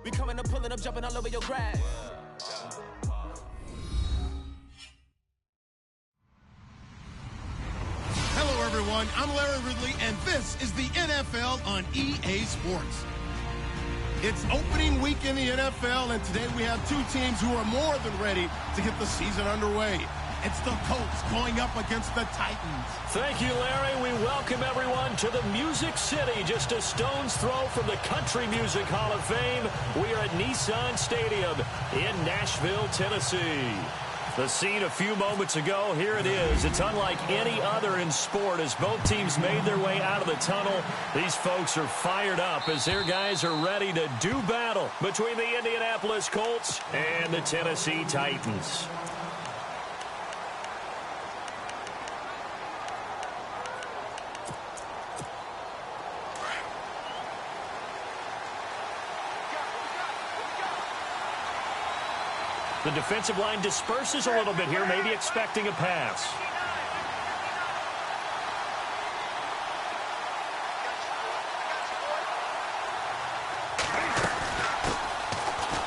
We coming up, pulling up, jumping all over your grass. Hello, everyone. I'm Larry Ridley, and this is the NFL on EA Sports. It's opening week in the NFL, and today we have two teams who are more than ready to get the season underway. It's the Colts going up against the Titans. Thank you, Larry. We welcome everyone to the Music City, just a stone's throw from the Country Music Hall of Fame. We are at Nissan Stadium in Nashville, Tennessee. The scene a few moments ago, here it is. It's unlike any other in sport as both teams made their way out of the tunnel. These folks are fired up as their guys are ready to do battle between the Indianapolis Colts and the Tennessee Titans. The defensive line disperses a little bit here, maybe expecting a pass.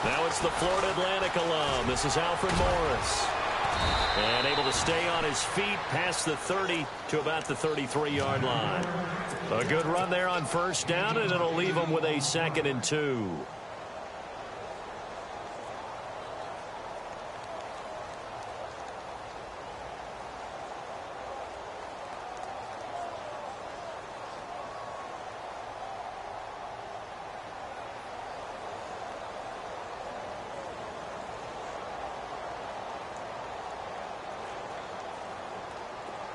Now it's the Florida Atlantic alum. This is Alfred Morris. And able to stay on his feet past the 30 to about the 33-yard line. A good run there on first down, and it'll leave him with a 2nd and 2.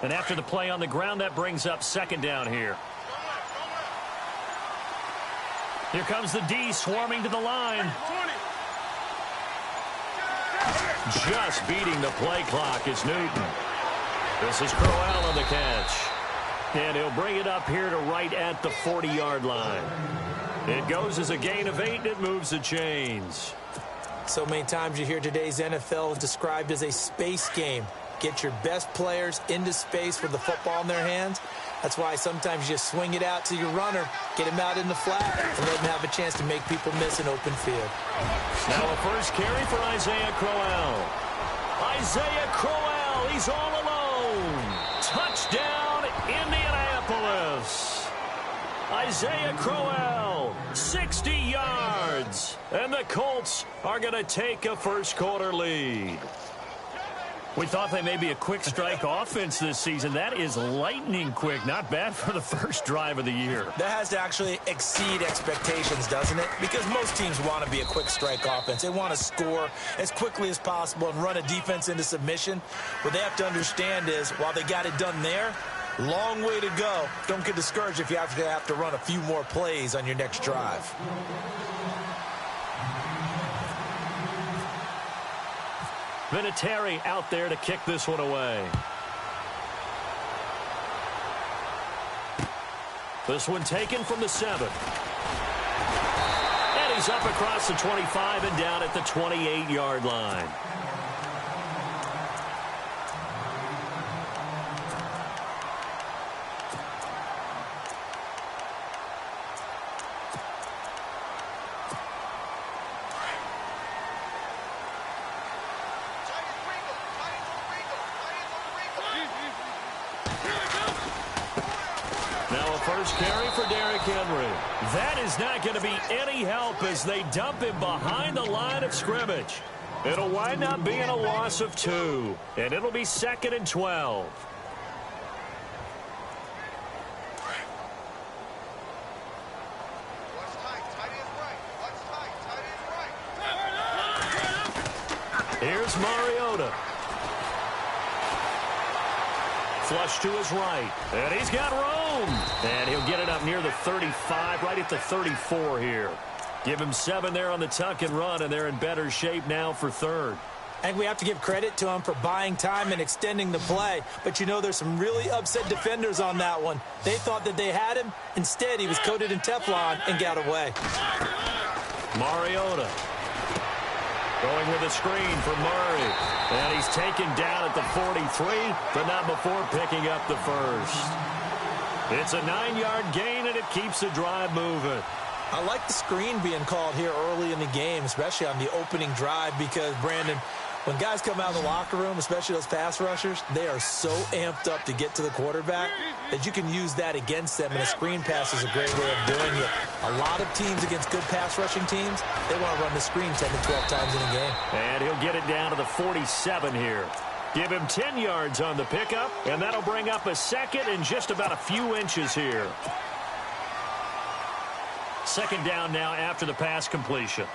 And after the play on the ground, that brings up 2nd down here. Here comes the D swarming to the line. Just beating the play clock is Newton. This is Crowell on the catch. And he'll bring it up here to right at the 40-yard line. It goes as a gain of 8, and it moves the chains. So many times you hear today's NFL described as a space game. Get your best players into space with the football in their hands. That's why sometimes you swing it out to your runner, get him out in the flat, and let him have a chance to make people miss an open field. Now a first carry for Isaiah Crowell. Isaiah Crowell, he's all alone. Touchdown, Indianapolis. Isaiah Crowell, 60 yards. And the Colts are going to take a first-quarter lead. We thought they may be a quick strike offense this season. That is lightning quick. Not bad for the first drive of the year. That has to actually exceed expectations, doesn't it? Because most teams want to be a quick strike offense. They want to score as quickly as possible and run a defense into submission. What they have to understand is, while they got it done there, long way to go. Don't get discouraged if you have to run a few more plays on your next drive. Vinatieri out there to kick this one away. This one taken from the 7. And he's up across the 25 and down at the 28-yard line. That is not going to be any help as they dump him behind the line of scrimmage. It'll wind up being a loss of 2, and it'll be 2nd and 12. Here's Mariota. Flush to his right. And he's got room. And he'll get it up near the 35, right at the 34 here. Give him 7 there on the tuck and run, and they're in better shape now for 3rd. I think we have to give credit to him for buying time and extending the play. But, you know, there's some really upset defenders on that one. They thought that they had him. Instead, he was coated in Teflon and got away. Mariota. Going with a screen for Murray. And he's taken down at the 43, but not before picking up the first. It's a 9-yard gain, and it keeps the drive moving. I like the screen being called here early in the game, especially on the opening drive, because, Brandon, when guys come out of the locker room, especially those pass rushers, they are so amped up to get to the quarterback that you can use that against them, and a screen pass is a great way of doing it. A lot of teams against good pass rushing teams, they want to run the screen 10 to 12 times in a game. And he'll get it down to the 47 here. Give him 10 yards on the pickup, and that'll bring up a second and just about a few inches here. Second down now after the pass completion.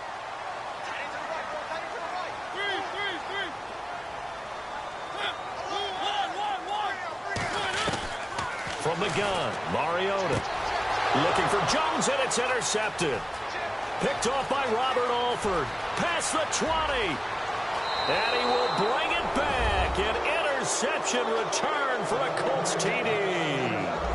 From the gun, Mariota. Looking for Jones, and it's intercepted. Picked off by Robert Alford. Past the 20. And he will bring it back. An interception return for a Colts TD.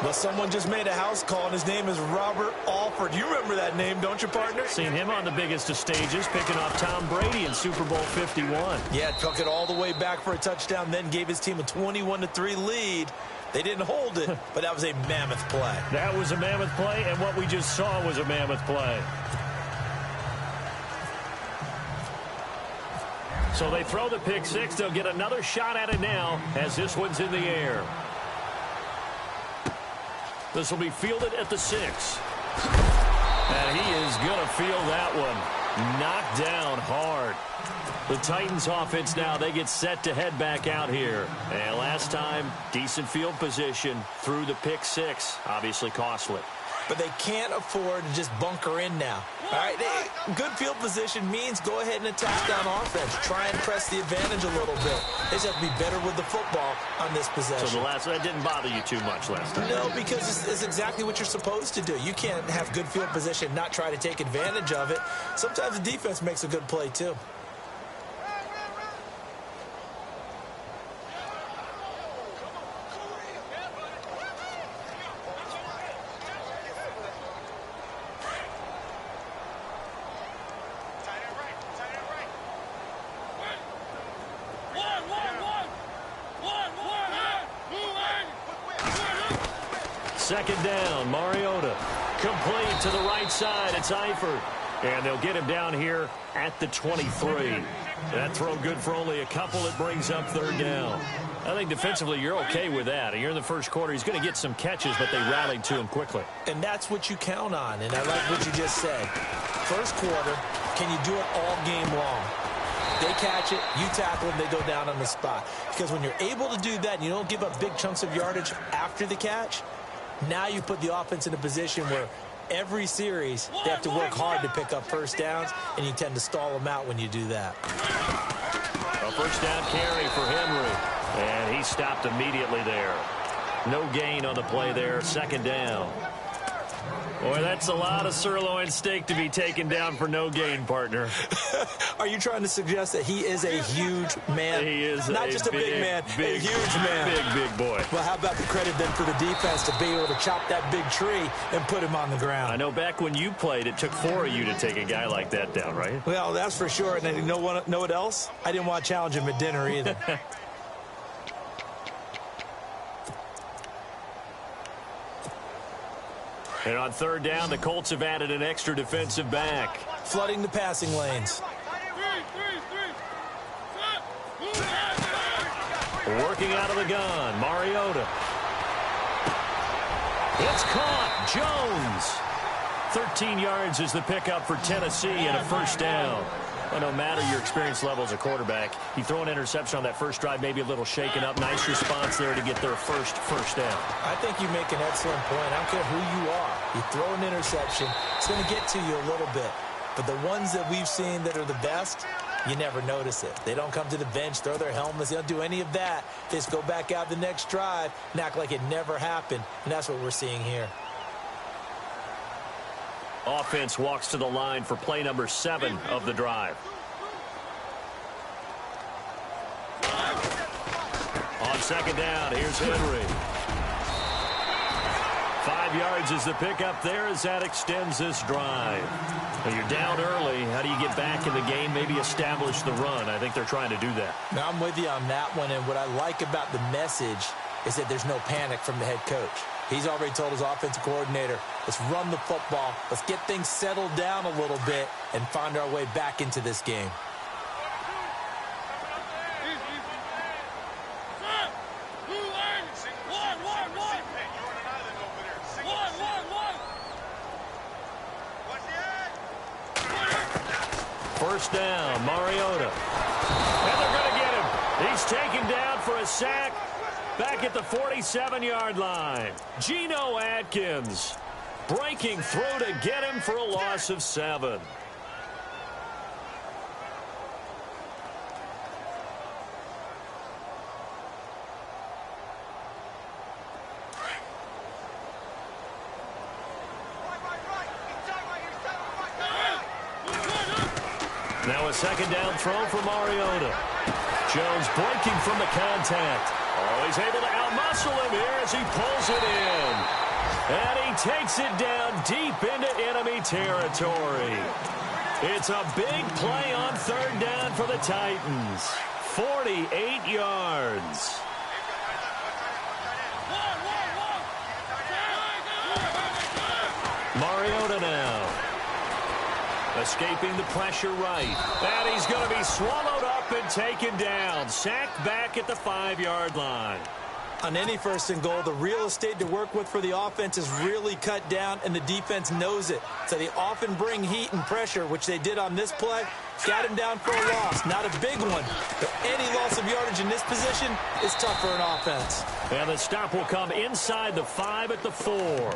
Well, someone just made a house call, and his name is Robert Alford. You remember that name, don't you, partner? Seen him on the biggest of stages, picking off Tom Brady in Super Bowl 51. Yeah, took it all the way back for a touchdown, then gave his team a 21-3 lead. They didn't hold it, but that was a mammoth play. That was a mammoth play, and what we just saw was a mammoth play. So they throw the pick six. They'll get another shot at it now as this one's in the air. This will be fielded at the 6. And he is going to field that one. Knocked down hard. The Titans offense now, they get set to head back out here. And last time, decent field position through the pick six. Obviously costly. But they can't afford to just bunker in now. All right, good field position means go ahead and attack down offense. Try and press the advantage a little bit. They just have to be better with the football on this possession. So that didn't bother you too much last time? No, because it's exactly what you're supposed to do. You can't have good field position and not try to take advantage of it. Sometimes the defense makes a good play, too. Second down, Mariota. Complete to the right side. It's Eifert. And they'll get him down here at the 23. That throw good for only a couple. It brings up third down. I think defensively you're okay with that. You're in the first quarter. He's going to get some catches, but they rallied to him quickly. And that's what you count on. And I like what you just said. First quarter, can you do it all game long? They catch it, you tackle them, they go down on the spot. Because when you're able to do that and you don't give up big chunks of yardage after the catch, now you put the offense in a position where every series they have to work hard to pick up first downs, and you tend to stall them out when you do that. A first down carry for Henry, and he stopped immediately there. No gain on the play there, second down. Boy, that's a lot of sirloin steak to be taken down for no gain, partner. Are you trying to suggest that he is a huge man? He is not just a big man, a huge man. Big boy. Well, how about the credit then for the defense to be able to chop that big tree and put him on the ground? I know back when you played, it took 4 of you to take a guy like that down, right? Well, that's for sure. And you know what else? I didn't want to challenge him at dinner either. And on third down, the Colts have added an extra defensive back. Flooding the passing lanes. Working out of the gun, Mariota. It's caught, Jones. 13 yards is the pickup for Tennessee and a first down. Well, no matter your experience level as a quarterback, you throw an interception on that first drive, maybe a little shaken up. Nice response there to get their first down. I think you make an excellent point. I don't care who you are. You throw an interception, it's going to get to you a little bit. But the ones that we've seen that are the best, you never notice it. They don't come to the bench, throw their helmets. They don't do any of that. They just go back out the next drive and act like it never happened. And that's what we're seeing here. Offense walks to the line for play number 7 of the drive. On second down, here's Henry. 5 yards is the pickup there as that extends this drive. When you're down early, how do you get back in the game, maybe establish the run? I think they're trying to do that. Now, I'm with you on that one, and what I like about the message is that there's no panic from the head coach. He's already told his offensive coordinator, let's run the football, let's get things settled down a little bit and find our way back into this game. First down, Mariota. And they're going to get him. He's taken down for a sack back at the 47-yard line. Geno Atkins breaking through to get him for a loss of 7. Now a second down throw for Mariota. Jones breaking from the contact. Oh, he's able to outmuscle him here as he pulls it in. And he takes it down deep into enemy territory. It's a big play on third down for the Titans. 48 yards. Mariota now. Escaping the pressure right. And he's going to be swallowed up and taken down. Sacked back at the 5-yard line. On any first and goal, the real estate to work with for the offense is really cut down, and the defense knows it. So they often bring heat and pressure, which they did on this play. Got him down for a loss. Not a big one, but any loss of yardage in this position is tough for an offense. And the stop will come inside the 5 at the 4.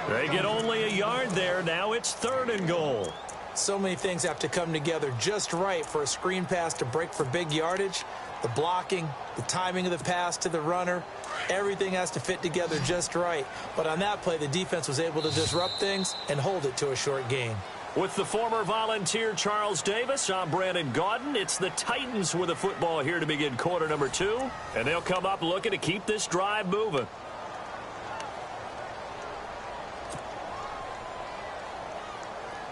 They get only a yard there. Now it's 3rd and goal. So many things have to come together just right for a screen pass to break for big yardage. The blocking, the timing of the pass to the runner, everything has to fit together just right. But on that play, the defense was able to disrupt things and hold it to a short gain. With the former Volunteer Charles Davis, I'm Brandon Gaudin. It's the Titans with the football here to begin quarter number 2. And they'll come up looking to keep this drive moving.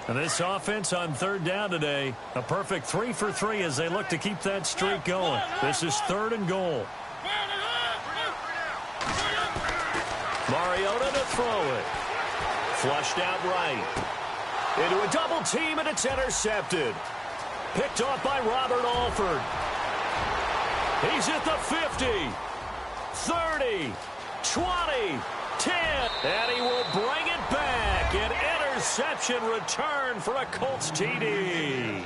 And this offense on third down today, a perfect 3 for 3 as they look to keep that streak going. This is 3rd and goal. Mariota to throw it. Flushed out right. Into a double team, and it's intercepted. Picked off by Robert Alford. He's at the 50, 30, 20, 10, and he will bring it back. An interception return for a Colts TD.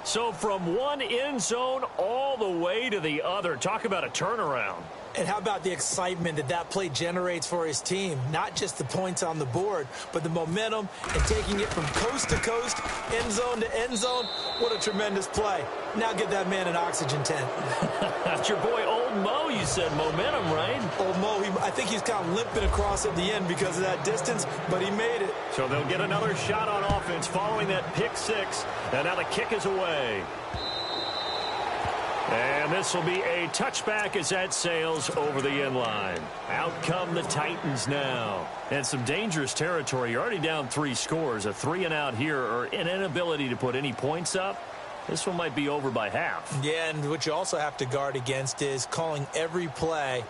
So from one end zone all the way to the other. Talk about a turnaround. And how about the excitement that that play generates for his team? Not just the points on the board, but the momentum and taking it from coast to coast, end zone to end zone. What a tremendous play. Now get that man an oxygen tent. That's your boy Old Mo, you said. Momentum, right? Old Mo, I think he's kind of limping across at the end because of that distance, but he made it. So they'll get another shot on offense following that pick 6. And now the kick is away. And this will be a touchback as that sails over the end line. Out come the Titans now. And some dangerous territory. You're already down 3 scores. A 3-and-out here, or an inability to put any points up. This one might be over by half. Yeah, and what you also have to guard against is calling every play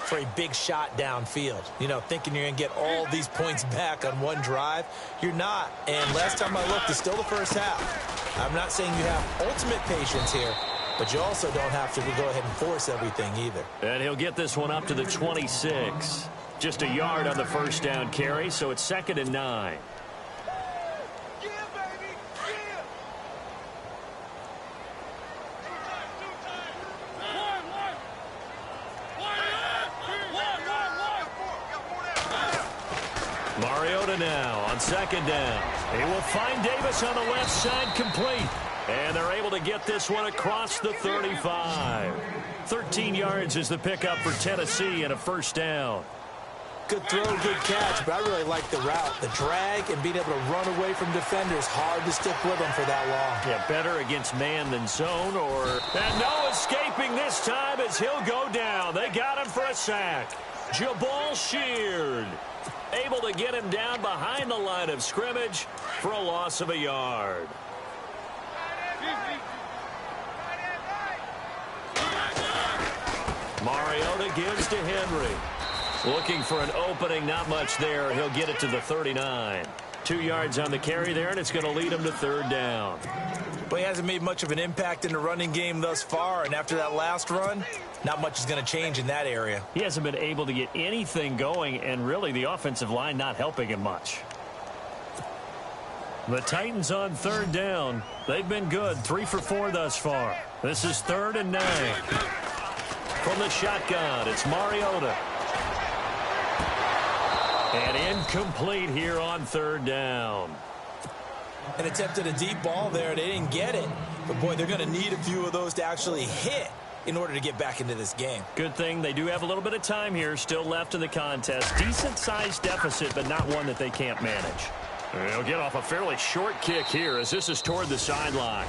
for a big shot downfield. You know, thinking you're going to get all these points back on one drive. You're not. And last time I looked, it's still the first half. I'm not saying you have ultimate patience here, but you also don't have to go ahead and force everything either. And he'll get this one up to the 26. Just a yard on the first down carry, so it's 2nd and 9. Mariota now on 2nd down. He will find Davis on the left side, complete. And they're able to get this one across the 35. 13 yards is the pickup for Tennessee and a first down. Good throw, good catch, but I really like the route. The drag and being able to run away from defenders. Hard to stick with them for that long. Yeah, better against man than zone. And no escaping this time as he'll go down. They got him for a sack. Jabal Sheard able to get him down behind the line of scrimmage for a loss of a yard. Mariota gives to Henry. Looking for an opening, not much there. He'll get it to the 39. 2 yards on the carry there, and it's going to lead him to 3rd down. Well, he hasn't made much of an impact in the running game thus far, and after that last run, not much is going to change in that area. He hasn't been able to get anything going, and really the offensive line not helping him much. The Titans on 3rd down. They've been good, 3 for 4 thus far. This is 3rd and 9. From the shotgun, it's Mariota. And incomplete here on 3rd down. And attempted a deep ball there. They didn't get it. But, boy, they're going to need a few of those to actually hit in order to get back into this game. Good thing they do have a little bit of time here still left in the contest. Decent-sized deficit, but not one that they can't manage. They'll get off a fairly short kick here as this is toward the sideline.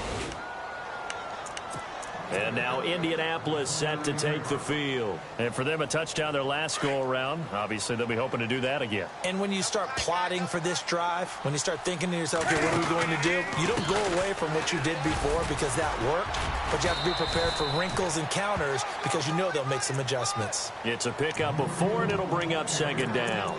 And now Indianapolis set to take the field. And for them, a touchdown their last go-around. Obviously, they'll be hoping to do that again. And when you start plotting for this drive, when you start thinking to yourself, okay, what are we going to do? You don't go away from what you did before because that worked. But you have to be prepared for wrinkles and counters because you know they'll make some adjustments. It's a pickup of 4, and it'll bring up 2nd down.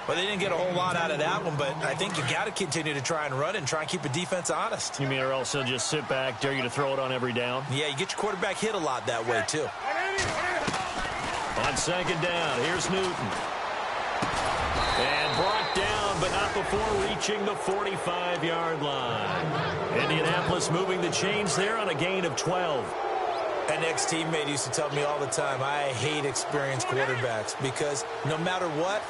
Well, they didn't get a whole lot out of that one, but I think you got to continue to try and run and try and keep a defense honest. You mean or else they'll just sit back, dare you to throw it on every down? Yeah, you get your quarterback hit a lot that way, too. On 2nd down, here's Newton. And brought down, but not before reaching the 45-yard line. Indianapolis moving the chains there on a gain of 12. An ex-teammate used to tell me all the time, I hate experienced quarterbacks because no matter what,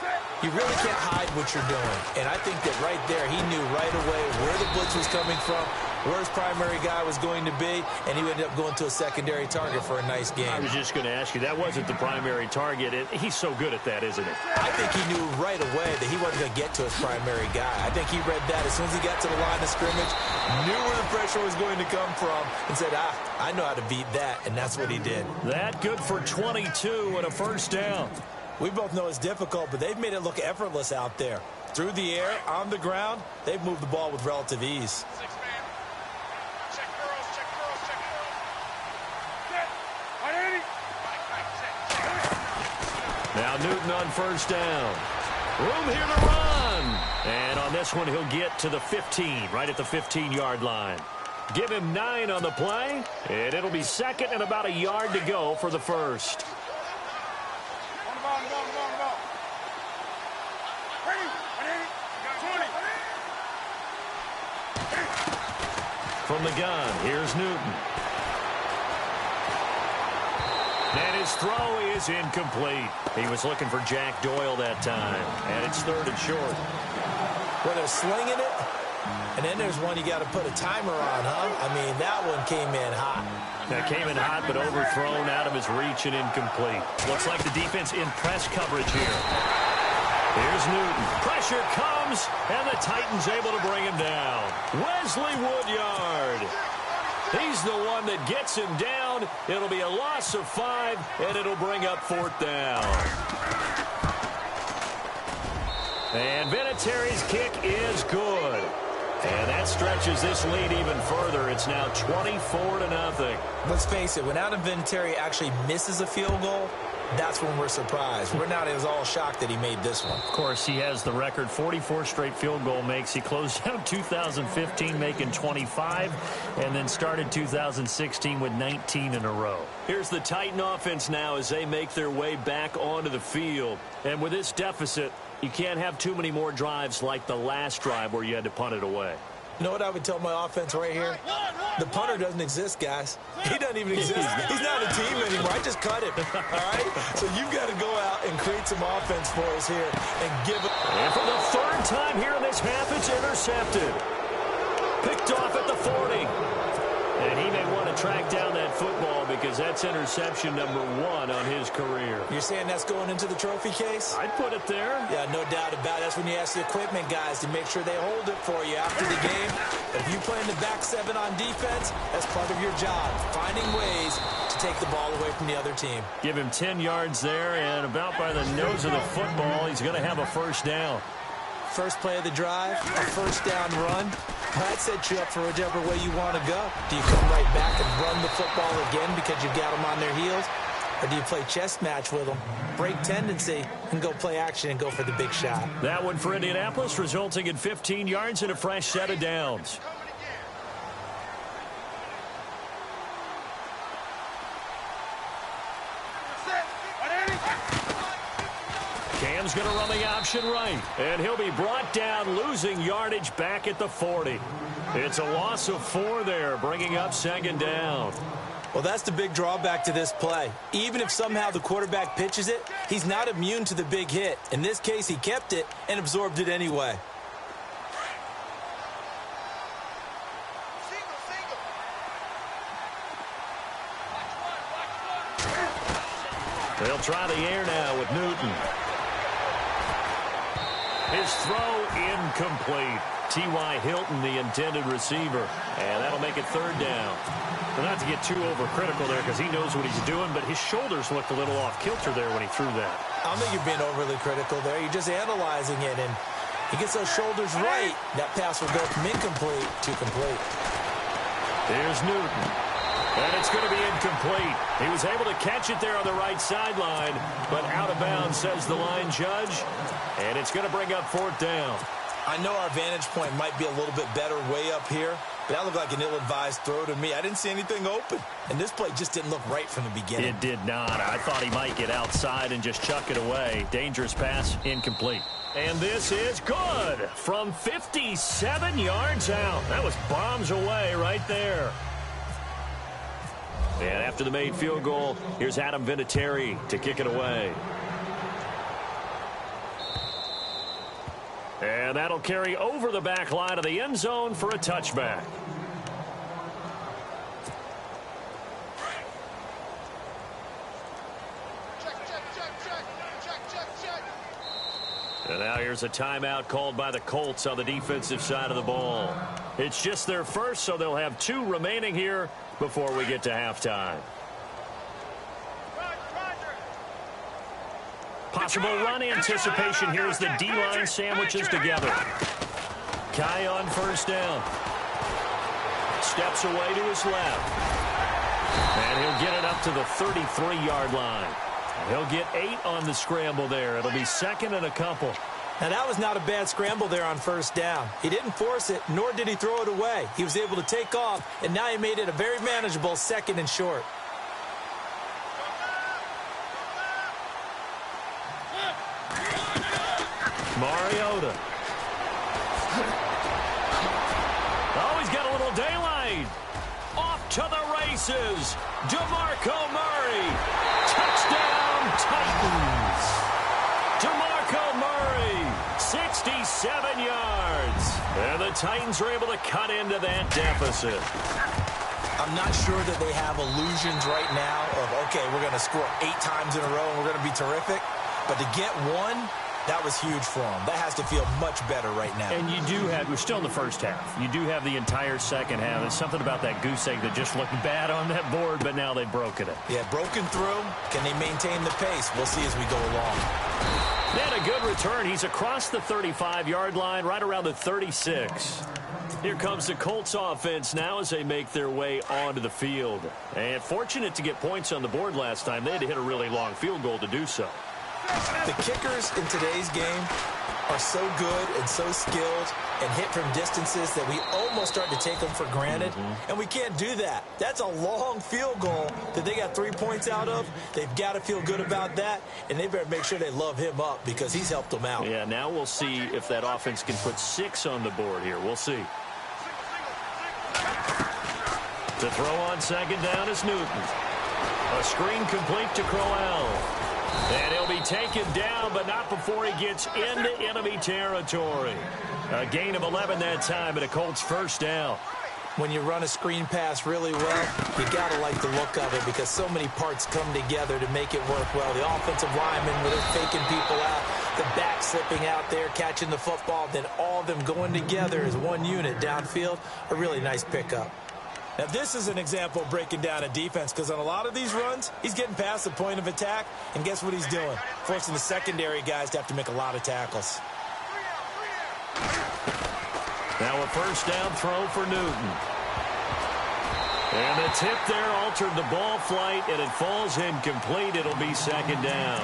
you really can't hide what you're doing. And I think that right there, he knew right away where the blitz was coming from, where his primary guy was going to be, and he ended up going to a secondary target for a nice game. I was just going to ask you, that wasn't the primary target. He's so good at that, isn't he? I think he knew right away that he wasn't going to get to his primary guy. I think he read that as soon as he got to the line of scrimmage, knew where the pressure was going to come from, and said, I know how to beat that, and that's what he did. That good for 22 and a 1st down. We both know it's difficult, but they've made it look effortless out there. Through the air, on the ground, they've moved the ball with relative ease. Now Newton on 1st down. Room here to run. And on this one, he'll get to the 15, right at the 15-yard line. Give him 9 on the play, and it'll be 2nd and about a yard to go for the 1st. From the gun, here's Newton. And his throw is incomplete. He was looking for Jack Doyle that time, and it's 3rd and short. Well, they're slinging it, and then there's one you got to put a timer on, huh? I mean, that one came in hot. That came in hot, but overthrown out of his reach and incomplete. Looks like the defense in press coverage here. Here's Newton. Pressure comes, and the Titans able to bring him down. Wesley Woodyard. He's the one that gets him down. It'll be a loss of 5, and it'll bring up 4th down. And Vinatieri's kick is good. And that stretches this lead even further. It's now 24-0. Let's face it, when Adam Vinatieri actually misses a field goal, that's when we're surprised. We're not as all shocked that he made this one. Of course, he has the record, 44 straight field goal makes. He closed out 2015 making 25, and then started 2016 with 19 in a row. Here's the Titan offense now as they make their way back onto the field. And with this deficit, you can't have too many more drives like the last drive where you had to punt it away. You know what I would tell my offense right here? The punter doesn't exist, guys. He doesn't even exist. He's not a team anymore. I just cut him. All right? So you've got to go out and create some offense for us here and give it. And for the 3rd time here in this half, it's intercepted. Picked off at the 40. And he may want to track down that football because that's interception number 1 on his career. You're saying that's going into the trophy case? I'd put it there. Yeah, no doubt about it. That's when you ask the equipment guys to make sure they hold it for you after the game. If you play in the back 7 on defense, that's part of your job, finding ways to take the ball away from the other team. Give him 10 yards there, and about by the nose of the football, he's going to have a 1st down. First play of the drive, a 1st down run. That sets you up for whichever way you want to go. Do you come right back and run the football again because you've got them on their heels? Or do you play chess match with them, break tendency, and go play action and go for the big shot? That one for Indianapolis, resulting in 15 yards and a fresh set of downs. Cam's going to run the option right, and he'll be brought down, losing yardage back at the 40. It's a loss of 4 there, bringing up second down. Well, that's the big drawback to this play. Even if somehow the quarterback pitches it, he's not immune to the big hit. In this case, he kept it and absorbed it anyway. They'll try the air now with Newton. His throw incomplete. T.Y. Hilton, the intended receiver. And that'll make it third down. Well, not to get too overcritical there because he knows what he's doing, but his shoulders looked a little off kilter there when he threw that. I don't think you're being overly critical there. You're just analyzing it, and he gets those shoulders right. That pass will go from incomplete to complete. There's Newton. And it's going to be incomplete. He was able to catch it there on the right sideline, but out of bounds, says the line judge. And it's going to bring up fourth down. I know our vantage point might be a little bit better way up here, but that looked like an ill-advised throw to me. I didn't see anything open, and this play just didn't look right from the beginning. It did not. I thought he might get outside and just chuck it away. Dangerous pass, incomplete. And this is good from 57 yards out. That was bombs away right there. And after the made field goal, here's Adam Vinatieri to kick it away. And that'll carry over the back line of the end zone for a touchback. And now here's a timeout called by the Colts on the defensive side of the ball. It's just their first, so they'll have 2 remaining here before we get to halftime. Possible run anticipation here as the D-line sandwiches together. Kai on first down. Steps away to his left. And he'll get it up to the 33-yard line. He'll get 8 on the scramble there. It'll be second and a couple. Now, that was not a bad scramble there on first down. He didn't force it, nor did he throw it away. He was able to take off, and now he made it a very manageable second and short. Mariota. Oh, he's got a little daylight. Off to the races. DeMarco Murray. Touchdown, Titans. DeMarco Murray, 67 yards. And the Titans are able to cut into that deficit. I'm not sure that they have illusions right now of, okay, we're going to score 8 times in a row and we're going to be terrific. But to get one, that was huge for them. That has to feel much better right now. And you do have, we're still in the first half. You do have the entire second half. There's something about that goose egg that just looked bad on that board, but now they've broken it. Yeah, broken through. Can they maintain the pace? We'll see as we go along. And a good return. He's across the 35-yard line, right around the 36. Here comes the Colts offense now as they make their way onto the field. And fortunate to get points on the board last time. They had to hit a really long field goal to do so. The kickers in today's game are so good and so skilled and hit from distances that we almost start to take them for granted. And we can't do that. That's a long field goal that they got 3 points out of. They've got to feel good about that, and they better make sure they love him up because he's helped them out. Yeah, now we'll see if that offense can put 6 on the board here. We'll see. To throw on second down is Newton. A screen complete to Crowell. And he'll be taken down, but not before he gets into enemy territory. A gain of 11 that time, and a Colts first down. When you run a screen pass really well, you got to like the look of it because so many parts come together to make it work well. The offensive linemen, where they're faking people out, the back slipping out there, catching the football, then all of them going together as one unit downfield. A really nice pickup. Now, this is an example of breaking down a defense because on a lot of these runs, he's getting past the point of attack, and guess what he's doing? Forcing the secondary guys to have to make a lot of tackles. Now a first down throw for Newton. And the tip there altered the ball flight, and it falls incomplete. It'll be second down.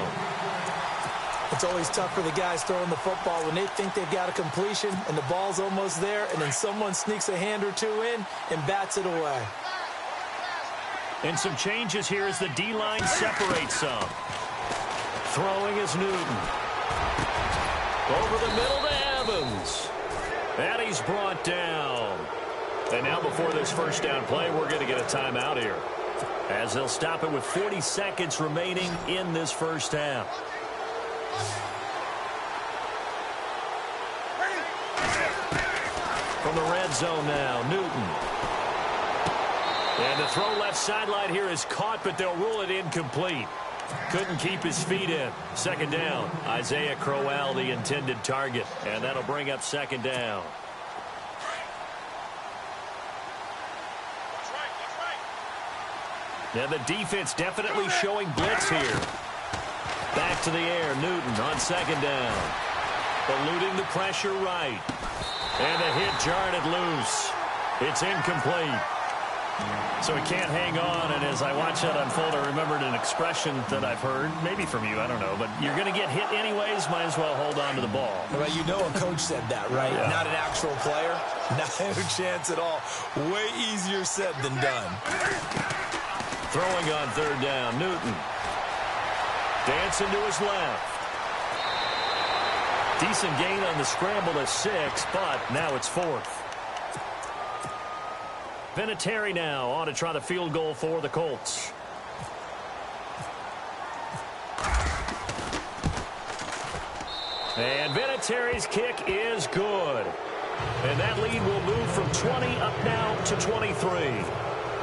It's always tough for the guys throwing the football when they think they've got a completion and the ball's almost there, and then someone sneaks a hand or two in and bats it away. And some changes here as the D-line separates some. Throwing is Newton. Over the middle to Evans. And he's brought down. And now before this first down play, we're going to get a timeout here, as they'll stop it with 40 seconds remaining in this first half. From the red zone now, Newton. And the throw left sideline here is caught, but they'll rule it incomplete. Couldn't keep his feet in. Second down. Isaiah Crowell, the intended target. And that'll bring up second down. And the defense definitely showing blitz here. Back to the air, Newton on second down. Eluding the pressure right. And the hit jarred it loose. It's incomplete. So he can't hang on, and as I watch that unfold, I remembered an expression that I've heard, maybe from you, I don't know, but you're going to get hit anyways, might as well hold on to the ball. Well, you know a coach said that, right? Yeah. Not an actual player. Not a chance at all. Way easier said than done. Throwing on third down, Newton. Dancing to his left. Decent gain on the scramble to 6, but now it's fourth. Vinatieri now on to try the field goal for the Colts. And Vinatieri's kick is good. And that lead will move from 20 up now to 23.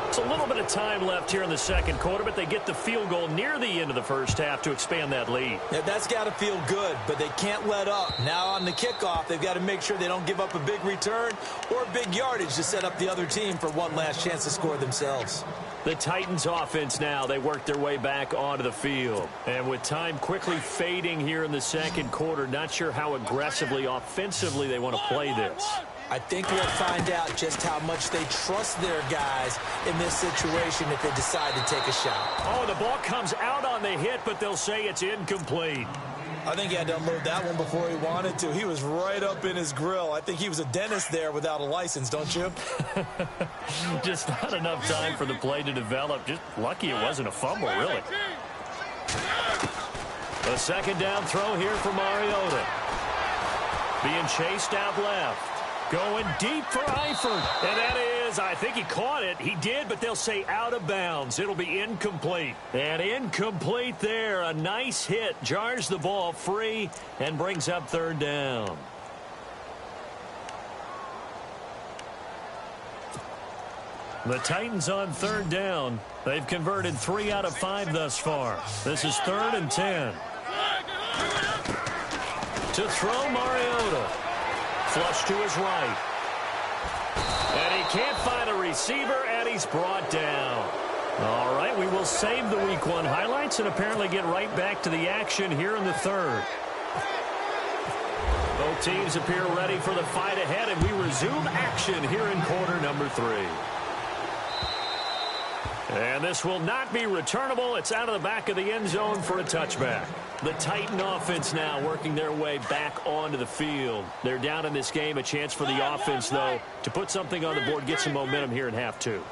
It's a little bit of time left here in the second quarter, but they get the field goal near the end of the first half to expand that lead. Yeah, that's got to feel good, but they can't let up. Now on the kickoff, they've got to make sure they don't give up a big return or big yardage to set up the other team for one last chance to score themselves. The Titans offense now, they work their way back onto the field. And with time quickly fading here in the second quarter, not sure how aggressively, offensively they want to play this. I think we'll find out just how much they trust their guys in this situation if they decide to take a shot. Oh, the ball comes out on the hit, but they'll say it's incomplete. I think he had to unload that one before he wanted to. He was right up in his grill. I think he was a dentist there without a license, don't you? Just not enough time for the play to develop. Just lucky it wasn't a fumble, really. The second down throw here for Mariota. Being chased out left. Going deep for Eifert. And that is, I think he caught it. He did, but they'll say out of bounds. It'll be incomplete. And incomplete there. A nice hit. Jars the ball free and brings up third down. The Titans on third down. They've converted 3 out of 5 thus far. This is 3rd and 10. To throw Mariota. Flush to his right. And he can't find a receiver, and he's brought down. All right, we will save the Week 1 highlights and apparently get right back to the action here in the third. Both teams appear ready for the fight ahead, and we resume action here in quarter number 3. And this will not be returnable. It's out of the back of the end zone for a touchback. The Titan offense now working their way back onto the field. They're down in this game. A chance for the offense, though, to put something on the board, get some momentum here in half 2.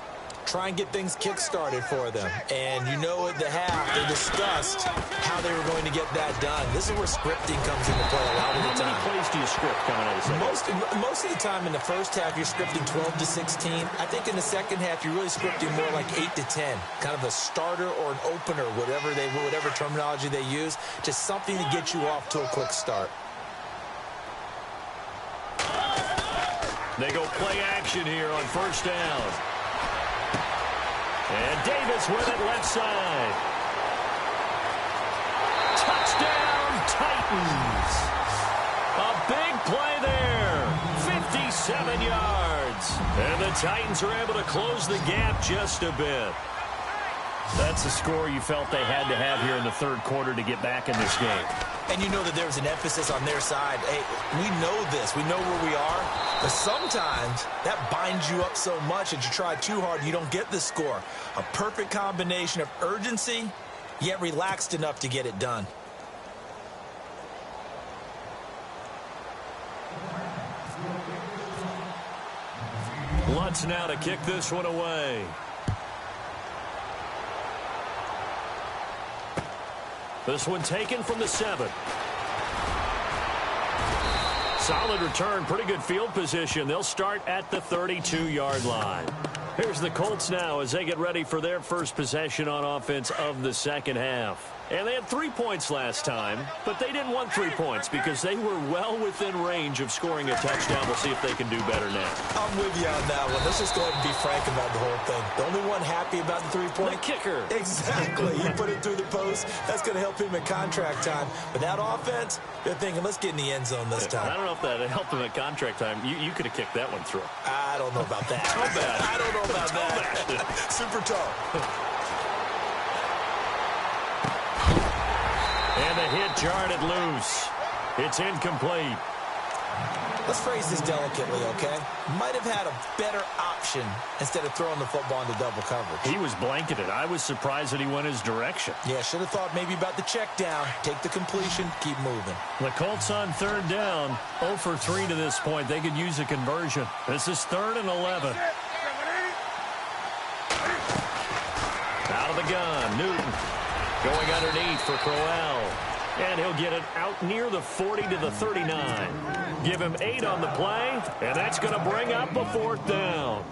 Try and get things kick-started for them. And you know at the half, they discussed how they were going to get that done. This is where scripting comes into play a lot of the time. How many plays do you script coming out of the second? Most of the time in the first half, you're scripting 12 to 16. I think in the second half, you're really scripting more like 8 to 10. Kind of a starter or an opener, whatever terminology they use. Just something to get you off to a quick start. They go play action here on first down. And Davis with it left side. Touchdown, Titans. A big play there. 57 yards. And the Titans are able to close the gap just a bit. That's the score you felt they had to have here in the third quarter to get back in this game. And you know that there was an emphasis on their side. Hey, we know this. We know where we are. But sometimes that binds you up so much that you try too hard, you don't get the score. A perfect combination of urgency, yet relaxed enough to get it done. Lutz now to kick this one away. This one taken from the 7. Solid return, pretty good field position. They'll start at the 32-yard line. Here's the Colts now as they get ready for their first possession on offense of the second half. And they had 3 points last time, but they didn't want 3 points because they were well within range of scoring a touchdown. We'll see if they can do better now. I'm with you on that one. Let's just go ahead and be frank about the whole thing. The only one happy about the 3-point? The kicker. Exactly. He put it through the post. That's going to help him at contract time. But that offense, they're thinking, let's get in the end zone this time. I don't know if that helped him at contract time. You could have kicked that one through. I don't know about that. Toe bad. I don't know about that. Super toe. And the hit jarred it loose. It's incomplete. Let's phrase this delicately, okay? Might have had a better option instead of throwing the football into double coverage. He was blanketed. I was surprised that he went his direction. Yeah, should have thought maybe about the check down. Take the completion, keep moving. The Colts on third down, 0 for 3 to this point. They could use a conversion. This is 3rd and 11. Out of the gun, Newton going underneath for Crowell. And he'll get it out near the 40 to the 39. Give him 8 on the play, and that's going to bring up a 4th down.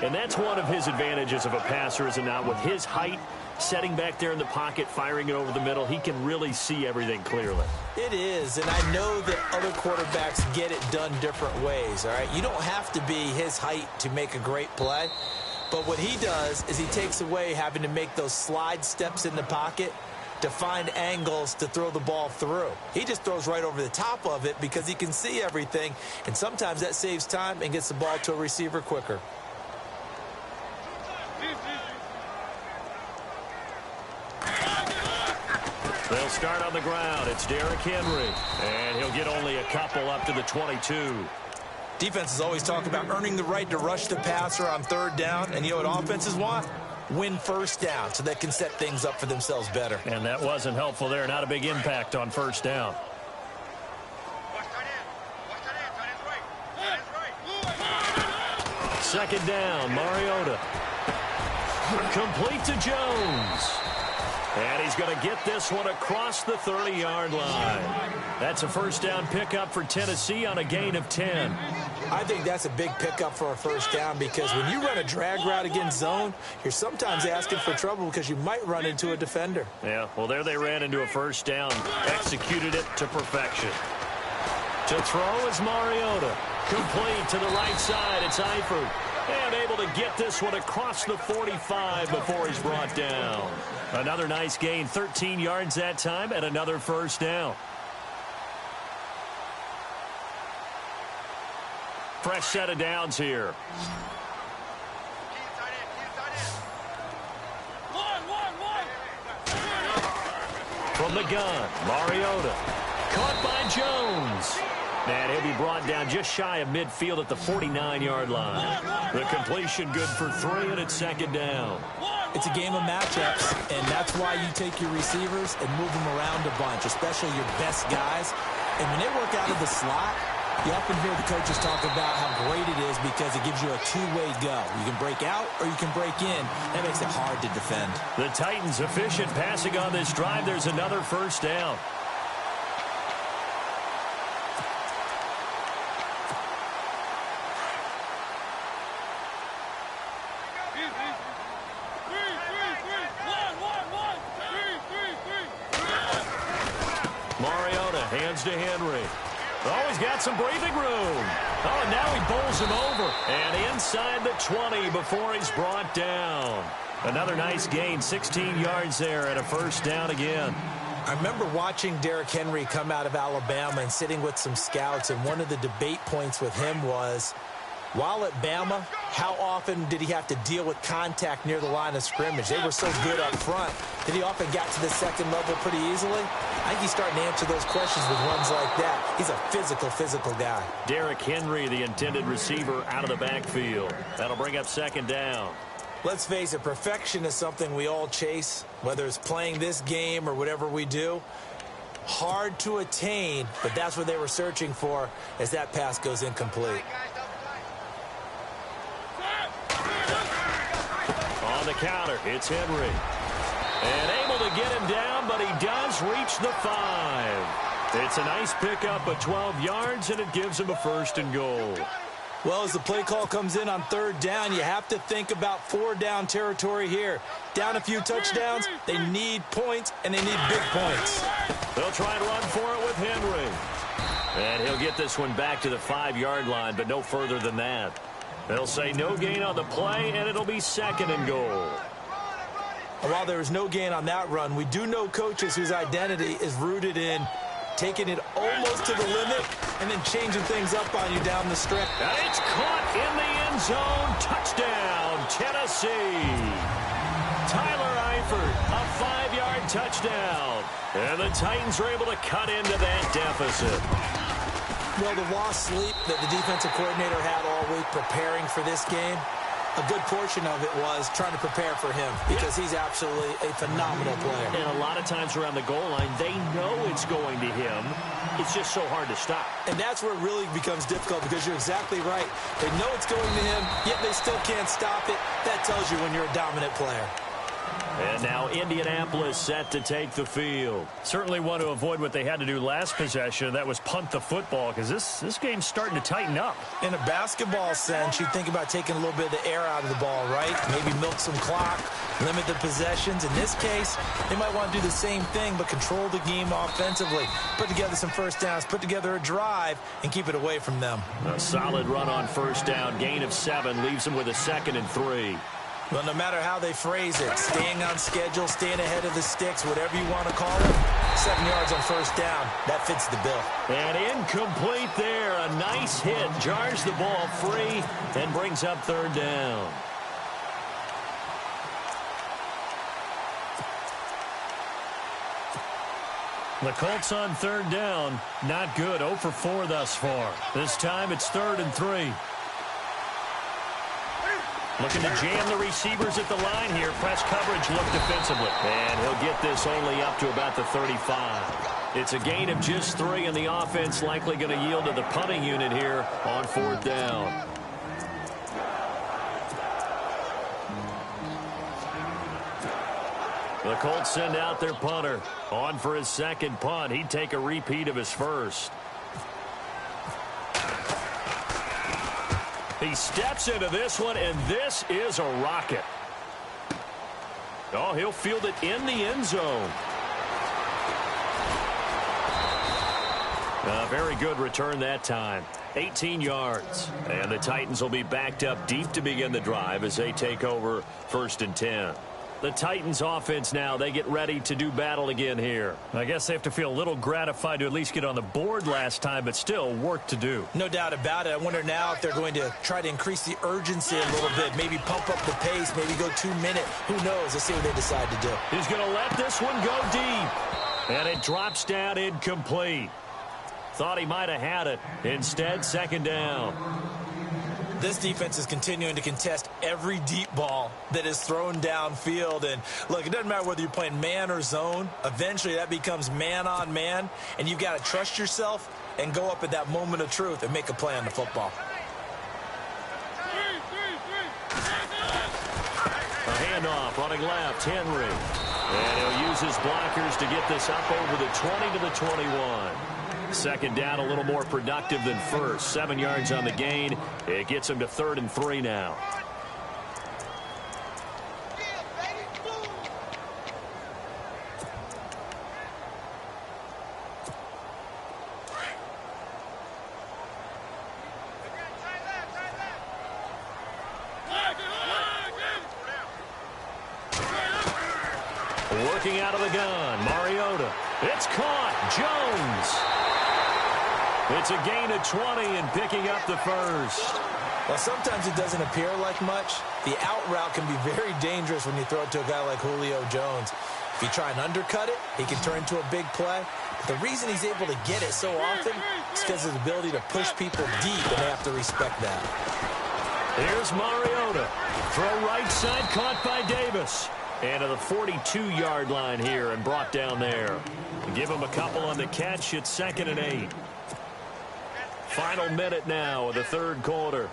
And that's one of his advantages of a passer, is it not? With his height, setting back there in the pocket, firing it over the middle, he can really see everything clearly. It is, and I know that other quarterbacks get it done different ways, all right? You don't have to be his height to make a great play. But what he does is he takes away having to make those slide steps in the pocket to find angles to throw the ball through. He just throws right over the top of it because he can see everything, and sometimes that saves time and gets the ball to a receiver quicker. They'll start on the ground. It's Derrick Henry, and he'll get only a couple up to the 22. Defenses always talk about earning the right to rush the passer on 3rd down, and you know what offenses want? Win 1st down so they can set things up for themselves better. And that wasn't helpful there. Not a big impact on 1st down. Second down, Mariota. Complete to Jones. And he's going to get this one across the 30-yard line. That's a 1st down pickup for Tennessee on a gain of 10. I think that's a big pickup for a 1st down because when you run a drag route against zone, you're sometimes asking for trouble because you might run into a defender. Yeah, well, there they ran into a 1st down. Executed it to perfection. To throw is Mariota. Complete to the right side. It's Eifert. And able to get this one across the 45 before he's brought down. Another nice gain, 13 yards that time, and another 1st down. Fresh set of downs here. From the gun, Mariota. Caught by Jones. And he'll be brought down just shy of midfield at the 49-yard line. The completion good for 3, and it's 2nd down. It's a game of matchups, and that's why you take your receivers and move them around a bunch, especially your best guys. And when they work out of the slot, you often hear the coaches talk about how great it is because it gives you a two-way go. You can break out or you can break in. That makes it hard to defend. The Titans efficient passing on this drive. There's another 1st down. Mariota hands to Henry. Oh, he's got some breathing room. Oh, and now he bowls him over. And inside the 20 before he's brought down. Another nice gain, 16 yards there and a 1st down again. I remember watching Derrick Henry come out of Alabama and sitting with some scouts, and one of the debate points with him was, while at Bama, how often did he have to deal with contact near the line of scrimmage? They were so good up front that he often got to the 2nd level pretty easily. I think he's starting to answer those questions with runs like that. He's a physical guy. Derrick Henry, the intended receiver, out of the backfield. That'll bring up second down. Let's face it, perfection is something we all chase, whether it's playing this game or whatever we do. Hard to attain, but that's what they were searching for as that pass goes incomplete. On the counter, it's Henry. And able to get him down, but he does reach the 5. It's a nice pickup of 12 yards, and it gives him a 1st and goal. Well, as the play call comes in on 3rd down, you have to think about 4-down territory here. Down a few touchdowns, they need points, and they need big points. They'll try and run for it with Henry. And he'll get this one back to the 5-yard line, but no further than that. They'll say no gain on the play, and it'll be 2nd and goal. While there was no gain on that run, we do know coaches whose identity is rooted in taking it almost to the limit and then changing things up on you down the stretch. And it's caught in the end zone. Touchdown, Tennessee. Tyler Eifert, a 5-yard touchdown. And the Titans are able to cut into that deficit. Well, the lost sleep that the defensive coordinator had all week preparing for this game, a good portion of it was trying to prepare for him because he's absolutely a phenomenal player. And a lot of times around the goal line, they know it's going to him. It's just so hard to stop. And that's where it really becomes difficult because you're exactly right. They know it's going to him, yet they still can't stop it. That tells you when you're a dominant player. And now Indianapolis set to take the field. Certainly want to avoid what they had to do last possession. That was punt the football because this game's starting to tighten up. In a basketball sense, you think about taking a little bit of the air out of the ball, right? Maybe milk some clock, limit the possessions. In this case, they might want to do the same thing but control the game offensively. Put together some 1st downs, put together a drive, and keep it away from them. A solid run on 1st down. Gain of 7 leaves them with a 2nd and 3. Well, no matter how they phrase it, staying on schedule, staying ahead of the sticks, whatever you want to call it, 7 yards on 1st down, that fits the bill. And incomplete there. A nice hit. Jars the ball free and brings up 3rd down. The Colts on 3rd down. Not good. 0 for 4 thus far. This time it's 3rd and 3. Looking to jam the receivers at the line here. Press coverage look defensively. And he'll get this only up to about the 35. It's a gain of just 3, and the offense likely going to yield to the punting unit here on 4th down. The Colts send out their punter. On for his 2nd punt. He'd take a repeat of his 1st. He steps into this one, and this is a rocket. Oh, he'll field it in the end zone. A very good return that time. 18 yards. And the Titans will be backed up deep to begin the drive as they take over 1st and 10. The Titans offense now, they get ready to do battle again here. I guess they have to feel a little gratified to at least get on the board last time, but still work to do. No doubt about it. I wonder now if they're going to try to increase the urgency a little bit, maybe pump up the pace, maybe go 2-minute. Who knows? Let's see what they decide to do. He's going to let this one go deep. And it drops down incomplete. Thought he might have had it. Instead, 2nd down. This defense is continuing to contest every deep ball that is thrown downfield. And, look, it doesn't matter whether you're playing man or zone. Eventually, that becomes man-on-man, and you've got to trust yourself and go up at that moment of truth and make a play on the football. A handoff, running left, Henry. And he'll use his blockers to get this up over the 20 to the 21. 2nd down, a little more productive than 1st. 7 yards on the gain. It gets him to 3rd and 3 now. Working out of the gun, Mariota. It's caught. Jones. It's a gain of 20 and picking up the 1st. Well, sometimes it doesn't appear like much. The out route can be very dangerous when you throw it to a guy like Julio Jones. If you try and undercut it, he can turn into a big play. But the reason he's able to get it so often is because of his ability to push people deep, and they have to respect that. Here's Mariota. Throw right side, caught by Davis. And to the 42-yard line here and brought down there. Give him a couple on the catch. It's 2nd and 8. Final minute now of the third quarter.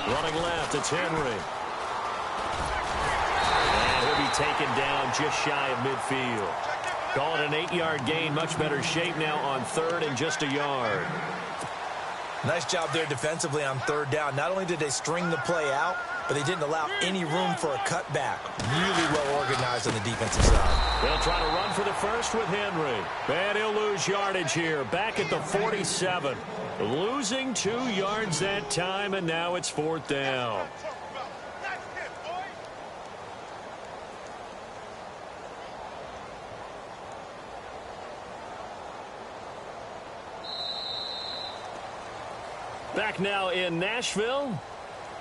Running left, it's Henry. And he'll be taken down just shy of midfield. Call it an 8-yard gain. Much better shape now on 3rd and just a yard. Nice job there defensively on 3rd down. Not only did they string the play out, but they didn't allow any room for a cutback. Really well organized on the defensive side. They'll try to run for the first with Henry. And he'll lose yardage here. Back at the 47. Losing 2 yards that time, and now it's 4th down. Back now in Nashville.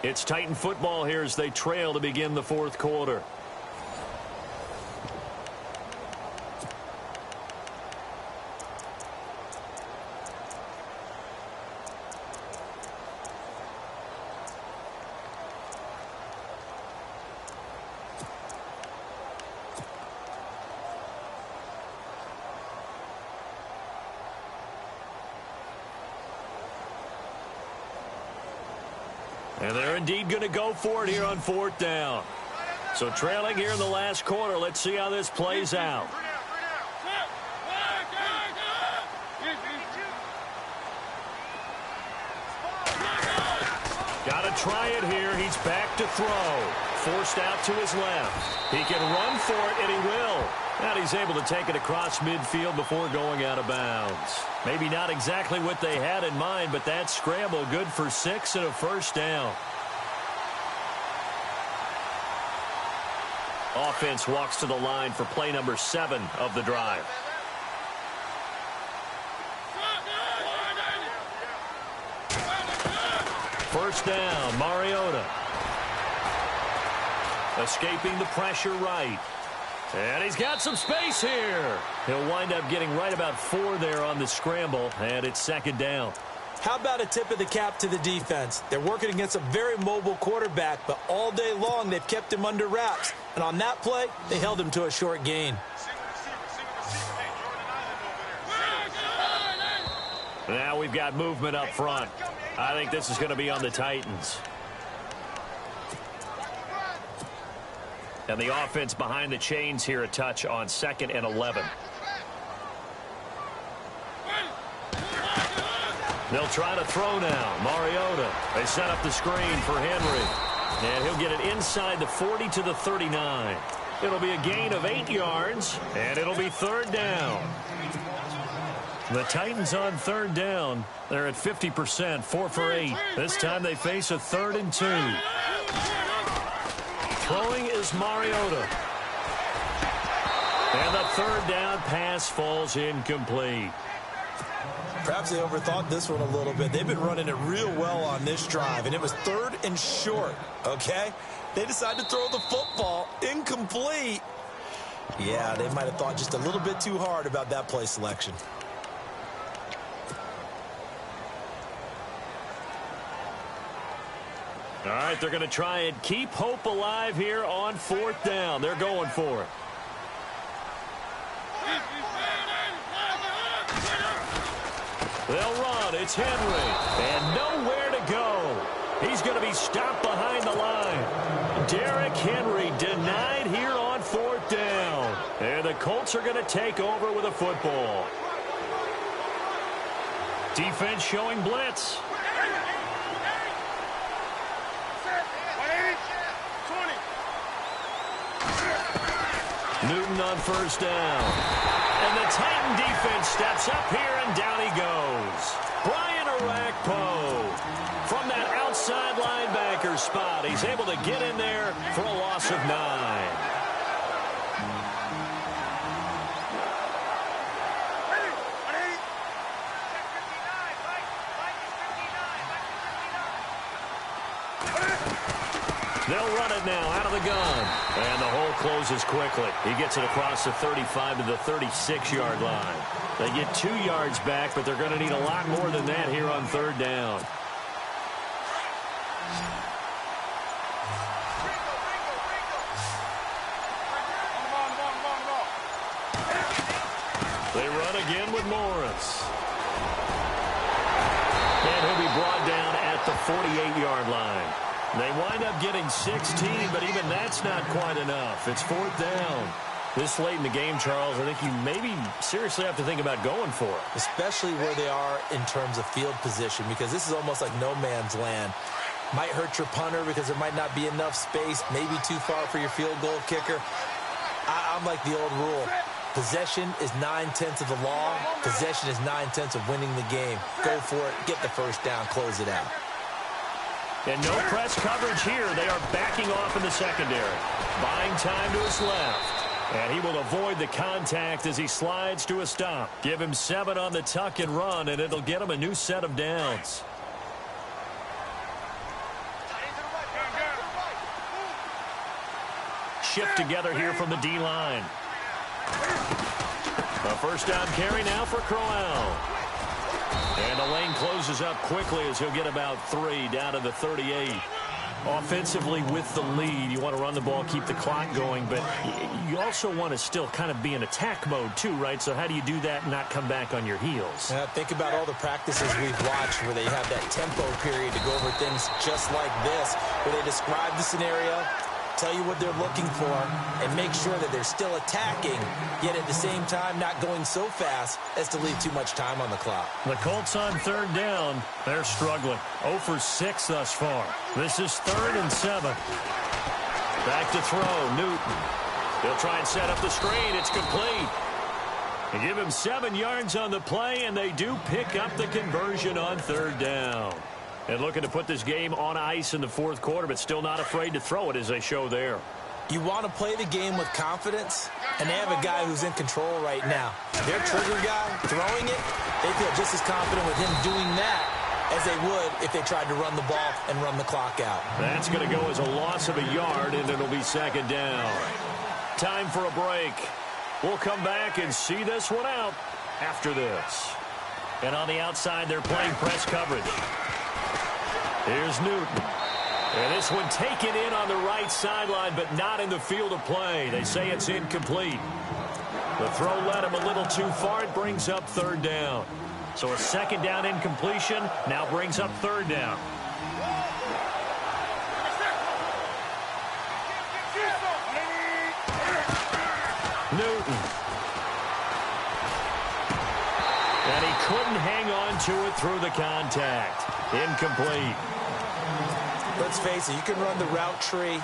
It's Titan football here as they trail to begin the 4th quarter. And they're indeed going to go for it here on 4th down. So trailing here in the last quarter. Let's see how this plays out. Got to try it here. He's back to throw. Forced out to his left. He can run for it, and he will. And he's able to take it across midfield before going out of bounds. Maybe not exactly what they had in mind, but that scramble good for 6 and a 1st down. Offense walks to the line for play number 7 of the drive. First down, Mariota. Escaping the pressure right. And he's got some space here. He'll wind up getting right about 4 there on the scramble, and it's 2nd down. How about a tip of the cap to the defense? They're working against a very mobile quarterback, but all day long they've kept him under wraps. And on that play, they held him to a short gain. Now we've got movement up front. I think this is going to be on the Titans. And the offense behind the chains here, a touch on 2nd and 11. They'll try to throw now. Mariota. They set up the screen for Henry. And he'll get it inside the 40 to the 39. It'll be a gain of 8 yards, and it'll be 3rd down. The Titans on 3rd down. They're at 50%, 4 for 8. This time they face a 3rd and 2. Throwing is Mariota. And the 3rd down pass falls incomplete. Perhaps they overthought this one a little bit. They've been running it real well on this drive, and it was 3rd and short, okay? They decided to throw the football incomplete. Yeah, they might have thought just a little bit too hard about that play selection. All right, they're going to try and keep hope alive here on 4th down. They're going for it. They'll run. It's Henry. And nowhere to go. He's going to be stopped behind the line. Derrick Henry denied here on 4th down. And the Colts are going to take over with a football. Defense showing blitz. Newton on 1st down. And the Titan defense steps up here, and down he goes. Brian Orakpo from that outside linebacker spot. He's able to get in there for a loss of 9. They'll run it now out of the gun. And the hole closes quickly. He gets it across the 35 to the 36-yard line. They get 2 yards back, but they're going to need a lot more than that here on third down. They run again with Morris. And he'll be brought down at the 48-yard line. They wind up getting 16, but even that's not quite enough. It's fourth down. This late in the game, Charles, I think you maybe seriously have to think about going for it. Especially where they are in terms of field position, because this is almost like no man's land. Might hurt your punter because there might not be enough space, maybe too far for your field goal kicker. I'm like the old rule. Possession is 9/10 of the law. Possession is 9/10 of winning the game. Go for it. Get the first down. Close it out. And no press coverage here. They are backing off in the secondary. Buying time to his left. And he will avoid the contact as he slides to a stop. Give him 7 on the tuck and run, and it'll get him a new set of downs. Shift together here from the D-line. A first down carry now for Crowell. And the lane closes up quickly as he'll get about 3 down to the 38. Offensively with the lead, you want to run the ball, keep the clock going, but you also want to still kind of be in attack mode too, right? So how do you do that and not come back on your heels? Think about all the practices we've watched where they have that tempo period to go over things just like this, where they describe the scenario, tell you what they're looking for, and make sure that they're still attacking, yet at the same time not going so fast as to leave too much time on the clock. The Colts on third down. They're struggling. 0 for 6 thus far. This is 3rd and 7. Back to throw. Newton. They'll try and set up the screen. It's complete. They give him 7 yards on the play, and they do pick up the conversion on third down. And looking to put this game on ice in the fourth quarter, but still not afraid to throw it as they show there. You want to play the game with confidence, and they have a guy who's in control right now. Their trigger guy throwing it, they feel just as confident with him doing that as they would if they tried to run the ball and run the clock out. That's going to go as a loss of a yard, and it'll be 2nd down. Time for a break. We'll come back and see this one out after this. And on the outside, they're playing press coverage. Here's Newton. And this one taken in on the right sideline, but not in the field of play. They say it's incomplete. The throw led him a little too far. It brings up 3rd down. So a 2nd down incompletion now brings up 3rd down. Newton. And he couldn't hang on to it through the contact. Incomplete. Let's face it, you can run the route tree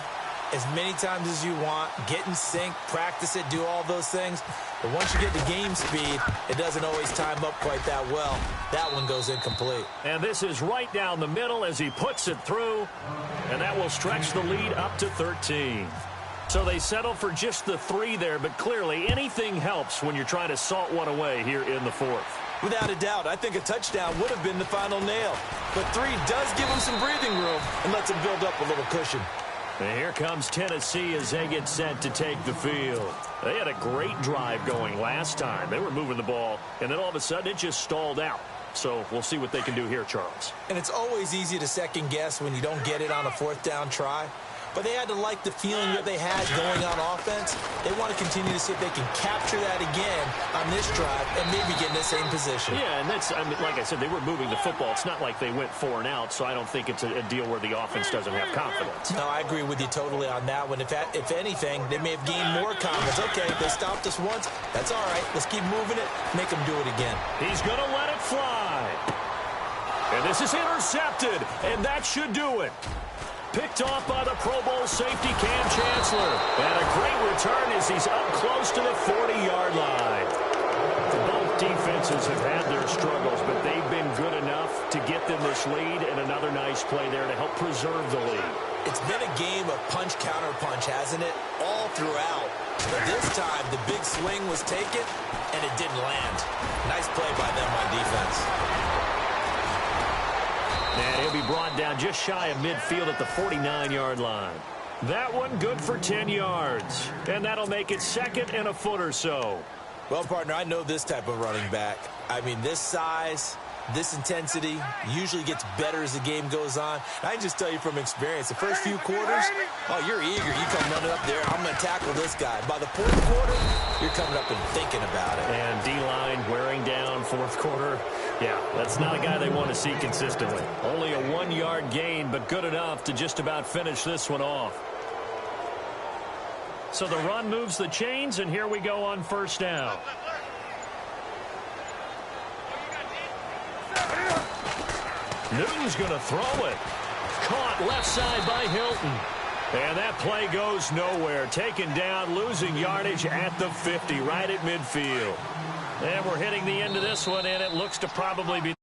as many times as you want, get in sync, practice it, do all those things. But once you get to game speed, it doesn't always time up quite that well. That one goes incomplete. And this is right down the middle as he puts it through, and that will stretch the lead up to 13. So they settle for just the 3 there, but clearly anything helps when you're trying to salt one away here in the fourth. Without a doubt, I think a touchdown would have been the final nail. But 3 does give them some breathing room and lets them build up a little cushion. And here comes Tennessee as they get set to take the field. They had a great drive going last time. They were moving the ball, and then all of a sudden it just stalled out. So we'll see what they can do here, Charles. And it's always easy to second guess when you don't get it on a 4th down try. But they had to like the feeling that they had going on offense. They want to continue to see if they can capture that again on this drive and maybe get in the same position. Yeah, and that's, I mean, like I said, they were moving the football. It's not like they went 4 and out, so I don't think it's a deal where the offense doesn't have confidence. No, I agree with you totally on that one. If anything, they may have gained more confidence. Okay, they stopped us once. That's all right. Let's keep moving it. Make them do it again. He's going to let it fly. And this is intercepted, and that should do it. Picked off by the Pro Bowl safety Cam Chancellor. And a great return as he's up close to the 40-yard line. Both defenses have had their struggles, but they've been good enough to get them this lead, and another nice play there to help preserve the lead. It's been a game of punch-counter-punch, hasn't it? All throughout. But this time, the big swing was taken, and it didn't land. Nice play by them on defense. And he'll be brought down just shy of midfield at the 49-yard line. That one good for 10 yards. And that'll make it second and a foot or so. Well, partner, I know this type of running back. I mean, this size, this intensity usually gets better as the game goes on. And I can just tell you from experience, the first few quarters, oh, you're eager. You come running up there, I'm going to tackle this guy. By the fourth quarter, you're coming up and thinking about it. And D-line wearing down fourth quarter. Yeah, that's not a guy they want to see consistently. Only a 1-yard gain, but good enough to just about finish this one off. So the run moves the chains, and here we go on first down. Newton's going to throw it. Caught left side by Hilton. And that play goes nowhere. Taken down, losing yardage at the 50, right at midfield. And we're hitting the end of this one, and it looks to probably be